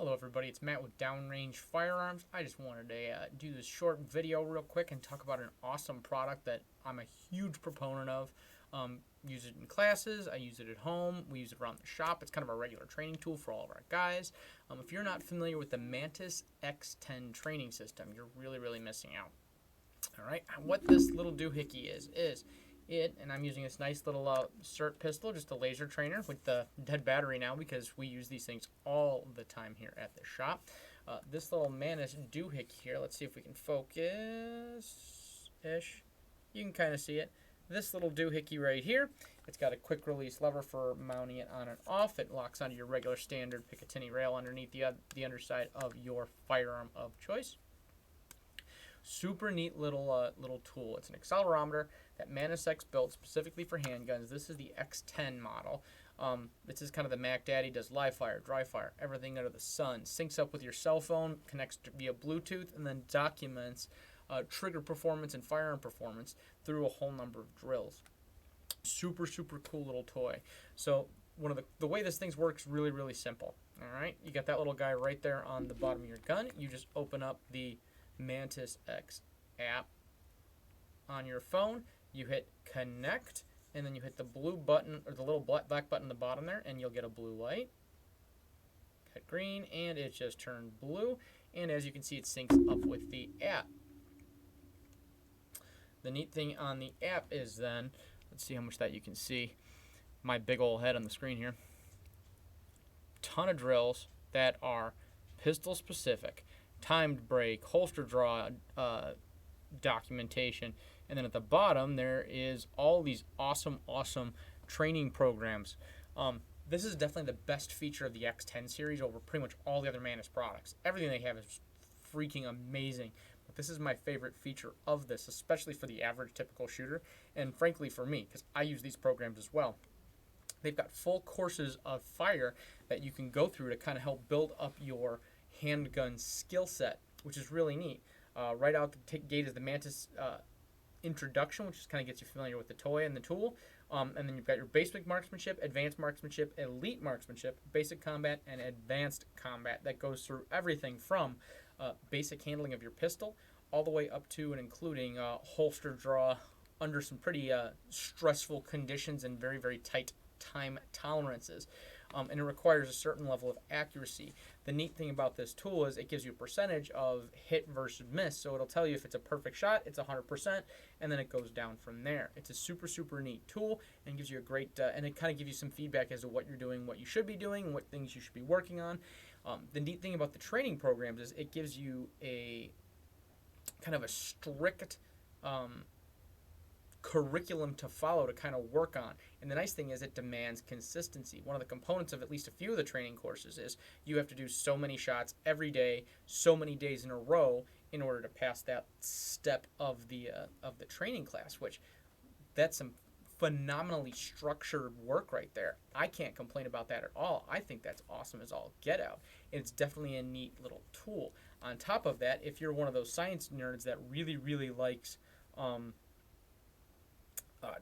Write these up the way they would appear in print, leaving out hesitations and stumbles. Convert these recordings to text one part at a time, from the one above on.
Hello everybody, it's Matt with Downrange Firearms. I just wanted to do this short video real quick and talk about an awesome product that I'm a huge proponent of. Use it in classes, I use it at home, we use it around the shop. It's kind of a regular training tool for all of our guys. If you're not familiar with the Mantis X10 training system, you're really missing out. Alright, what this little doohickey is it, and I'm using this nice little SIRT pistol, just a laser trainer with the dead battery now because we use these things all the time here at the shop. This little Mantis doohickey here, let's see if we can focus-ish. You can kind of see it. This little doohickey right here, it's got a quick release lever for mounting it on and off. It locks onto your regular standard Picatinny rail underneath the underside of your firearm of choice. Super neat little tool. It's an accelerometer that Mantis X built specifically for handguns. This is the X10 model. This is kind of the Mac Daddy, does live fire, dry fire, everything under the sun. Syncs up with your cell phone, connects via Bluetooth, and then documents trigger performance and firearm performance through a whole number of drills. Super cool little toy. So the way this thing works really simple. All right, you got that little guy right there on the bottom of your gun. You just open up the Mantis X app on your phone, you hit connect, and then you hit the blue button or the little black button at the bottom there, and you'll get a blue light. Hit green, and it just turned blue, and as you can see, it syncs up with the app. The neat thing on the app is then, let's see how much that you can see, my big old head on the screen here. Ton of drills that are pistol specific, timed break, holster draw documentation, and then at the bottom there is all these awesome training programs. This is definitely the best feature of the X10 series over pretty much all the other Mantis products. Everything they have is freaking amazing, but this is my favorite feature of this, especially for the average typical shooter, and frankly for me, because I use these programs as well. They've got full courses of fire that you can go through to kind of help build up your handgun skill set, which is really neat. Right out the gate is the Mantis introduction, which just kind of gets you familiar with the toy and the tool. And then you've got your basic marksmanship, advanced marksmanship, elite marksmanship, basic combat, and advanced combat. That goes through everything from basic handling of your pistol all the way up to and including holster draw under some pretty stressful conditions and very tight time tolerances. And it requires a certain level of accuracy. The neat thing about this tool is it gives you a percentage of hit versus miss. So it'll tell you if it's a perfect shot, it's 100%, and then it goes down from there. It's a super neat tool and gives you a great, and it kind of gives you some feedback as to what you're doing, what you should be doing, and what things you should be working on. The neat thing about the training programs is it gives you a kind of a strict curriculum to follow to kind of work on. And the nice thing is it demands consistency. One of the components of at least a few of the training courses is you have to do so many shots every day, so many days in a row in order to pass that step of the training class, which that's some phenomenally structured work right there. I can't complain about that at all. I think that's awesome as all get out. It's definitely a neat little tool. On top of that, if you're one of those science nerds that really likes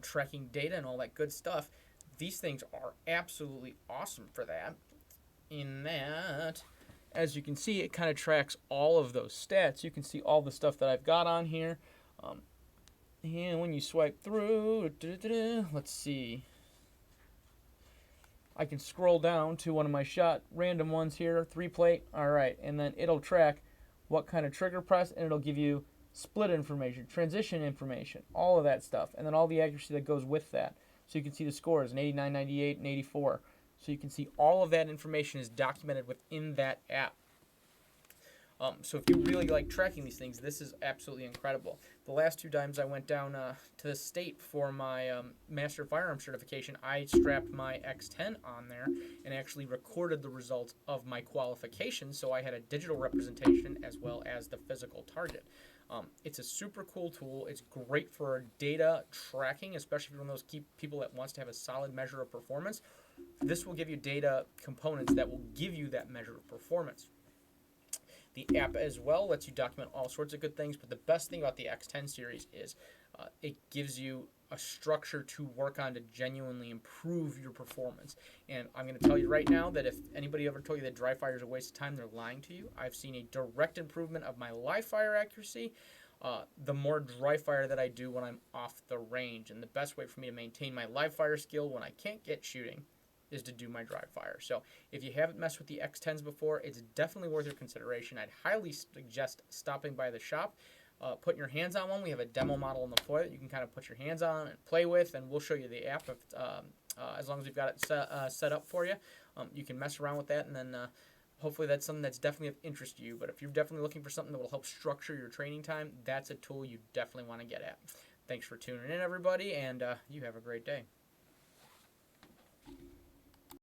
tracking data and all that good stuff, these things are absolutely awesome for that. In that, as you can see, it kind of tracks all of those stats. You can see all the stuff that I've got on here. And when you swipe through, let's see. I can scroll down to one of my shot random ones here, 3-plate. All right, and then it'll track what kind of trigger press, and it'll give you split information, transition information, all of that stuff, and then all the accuracy that goes with that. So you can see the scores, an 89, 98, and 84. So you can see all of that information is documented within that app. So if you really like tracking these things, this is absolutely incredible. The last 2 times I went down to the state for my Master Firearm certification, I strapped my X10 on there and actually recorded the results of my qualifications, so I had a digital representation as well as the physical target. It's a super cool tool. It's great for data tracking, especially if you're one of those people that wants to have a solid measure of performance. This will give you data components that will give you that measure of performance. The app as well lets you document all sorts of good things, but the best thing about the X10 series is it gives you a structure to work on to genuinely improve your performance. And I'm going to tell you right now that if anybody ever told you that dry fire is a waste of time, they're lying to you. I've seen a direct improvement of my live fire accuracy the more dry fire that I do when I'm off the range. And the best way for me to maintain my live fire skill when I can't get shooting is to do my dry fire. So if you haven't messed with the X10s before, it's definitely worth your consideration. I'd highly suggest stopping by the shop, putting your hands on one. We have a demo model on the floor that you can kind of put your hands on and play with, and we'll show you the app if, as long as we've got it set up for you. You can mess around with that, and then hopefully that's something that's definitely of interest to you. But if you're definitely looking for something that will help structure your training time, that's a tool you definitely want to get at. Thanks for tuning in, everybody, and you have a great day.